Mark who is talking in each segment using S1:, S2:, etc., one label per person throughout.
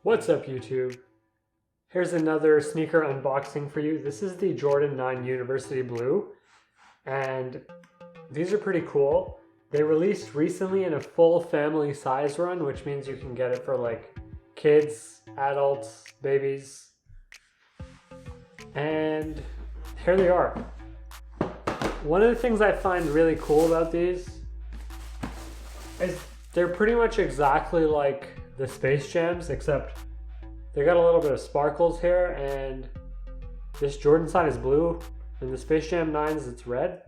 S1: What's up, YouTube? Here's another sneaker unboxing for you. This is the Jordan 9 University Blue, and these are pretty cool. They released recently in a full family size run, which means you can get it for like kids, adults, babies. And here they are. One of the things I find really cool about these is they're pretty much exactly like the Space Jams, except they got a little bit of sparkles here, and this Jordan side is blue, and the Space Jam 9s, it's red.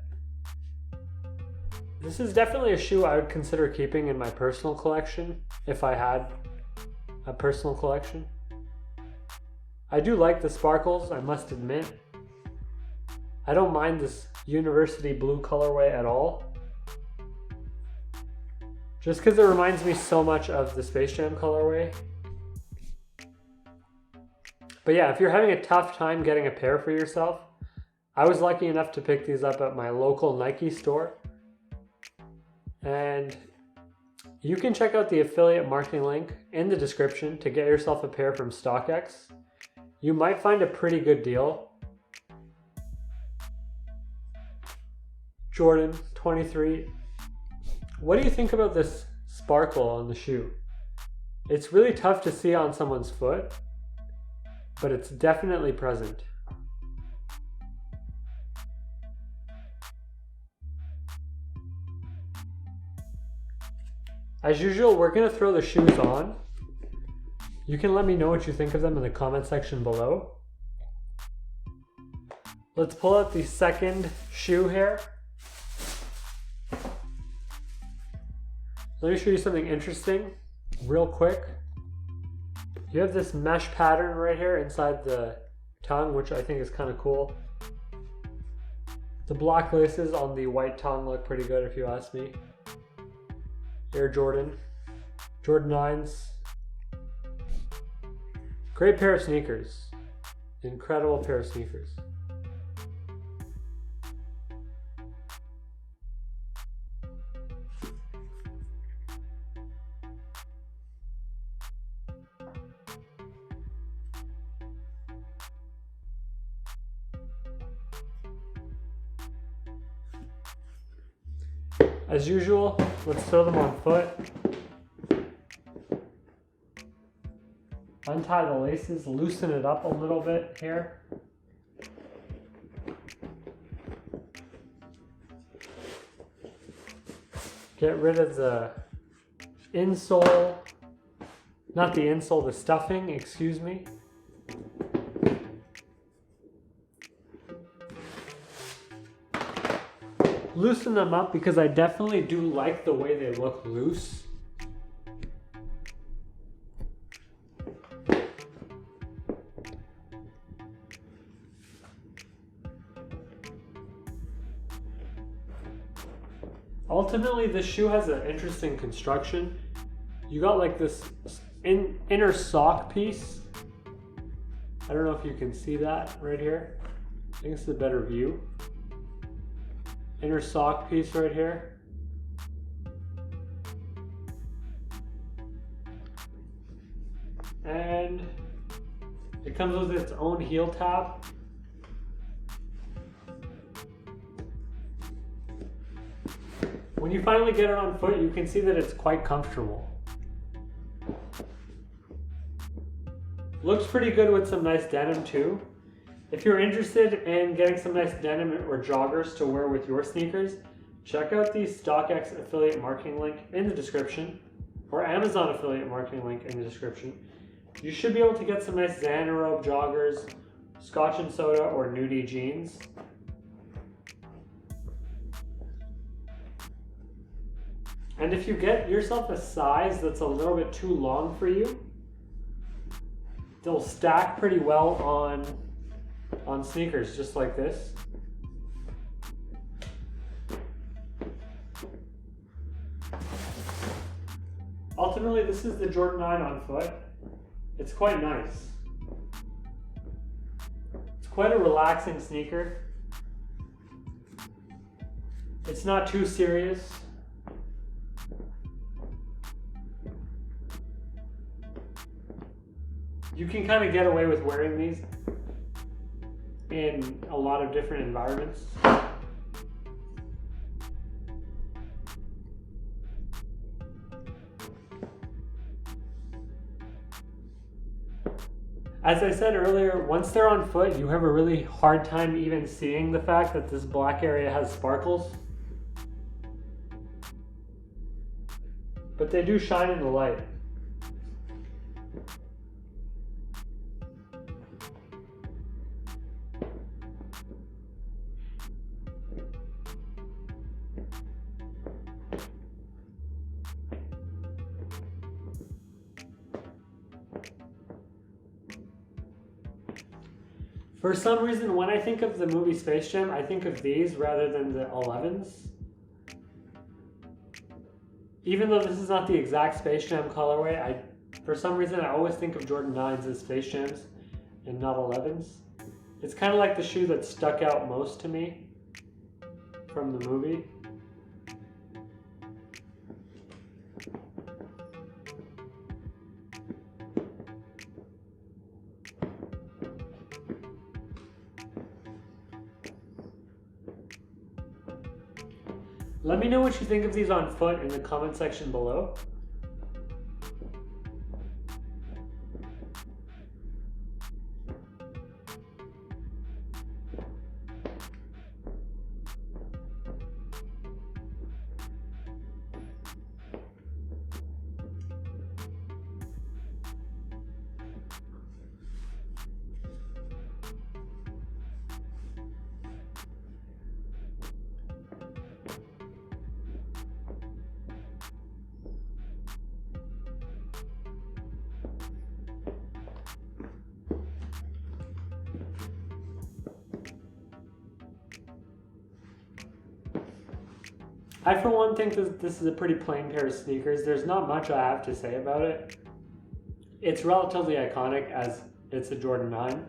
S1: This is definitely a shoe I would consider keeping in my personal collection, if I had a personal collection. I do like the sparkles, I must admit. I don't mind this university blue colorway at all, just because it reminds me so much of the Space Jam colorway. But yeah, if you're having a tough time getting a pair for yourself, I was lucky enough to pick these up at my local Nike store. And you can check out the affiliate marketing link in the description to get yourself a pair from StockX. You might find a pretty good deal. Jordan 23. What do you think about this sparkle on the shoe? It's really tough to see on someone's foot, but it's definitely present. As usual, we're going to throw the shoes on. You can let me know what you think of them in the comment section below. Let's pull out the second shoe here. Let me show you something interesting real quick. You have this mesh pattern right here inside the tongue, which I think is kind of cool. The black laces on the white tongue look pretty good if you ask me. Air Jordan 9s. Great pair of sneakers. Incredible pair of sneakers. As usual, let's throw them on foot. Untie the laces, loosen it up a little bit here. Get rid of the insole, not the insole, the stuffing, excuse me. Loosen them up because I definitely do like the way they look loose. Ultimately, this shoe has an interesting construction. You got like this inner sock piece. I don't know if you can see that right here. I think it's a better view. Inner sock piece right here. And it comes with its own heel tab. When you finally get it on foot, you can see that it's quite comfortable. Looks pretty good with some nice denim too. If you're interested in getting some nice denim or joggers to wear with your sneakers, check out the StockX affiliate marketing link in the description, or Amazon affiliate marketing link in the description. You should be able to get some nice Xanarobe joggers, Scotch and Soda, or nudie jeans. And if you get yourself a size that's a little bit too long for you, they'll stack pretty well on sneakers, just like this. Ultimately, this is the Jordan 9 on foot. It's quite nice. It's quite a relaxing sneaker. It's not too serious. You can kind of get away with wearing these in a lot of different environments. As I said earlier, once they're on foot, you have a really hard time even seeing the fact that this black area has sparkles. But they do shine in the light. For some reason, when I think of the movie Space Jam, I think of these rather than the 11s. Even though this is not the exact Space Jam colorway, for some reason I always think of Jordan 9s as Space Jams and not 11s. It's kind of like the shoe that stuck out most to me from the movie. Let me know what you think of these on foot in the comment section below. I, for one, think this is a pretty plain pair of sneakers. There's not much I have to say about it. It's relatively iconic as it's a Jordan 9.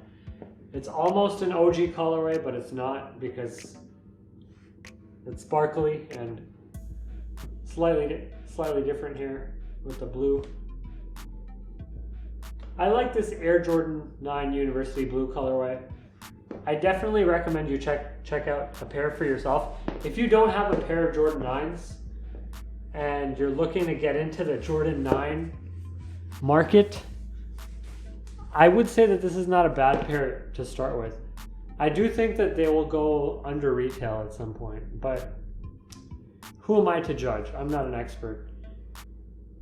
S1: It's almost an OG colorway, but it's not because it's sparkly and slightly different here with the blue. I like this Air Jordan 9 University Blue colorway. I definitely recommend you check out a pair for yourself. If you don't have a pair of Jordan 9s and you're looking to get into the Jordan 9 market, I would say that this is not a bad pair to start with. I do think that they will go under retail at some point, but who am I to judge? I'm not an expert.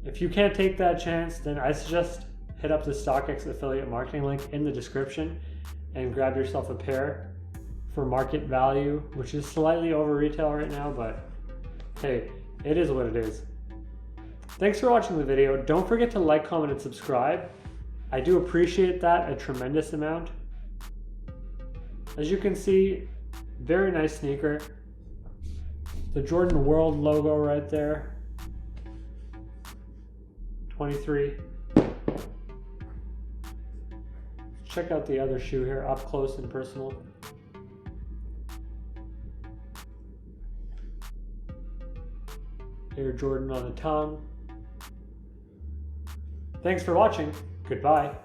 S1: If you can't take that chance, then I suggest hit up the StockX affiliate marketing link in the description and grab yourself a pair for market value, which is slightly over retail right now, but hey, it is what it is. Thanks for watching the video. Don't forget to like, comment, and subscribe. I do appreciate that a tremendous amount. As you can see, very nice sneaker. The Jordan World logo right there. 23. Check out the other shoe here, up close and personal. Air Jordan on the tongue. Thanks for watching. Goodbye.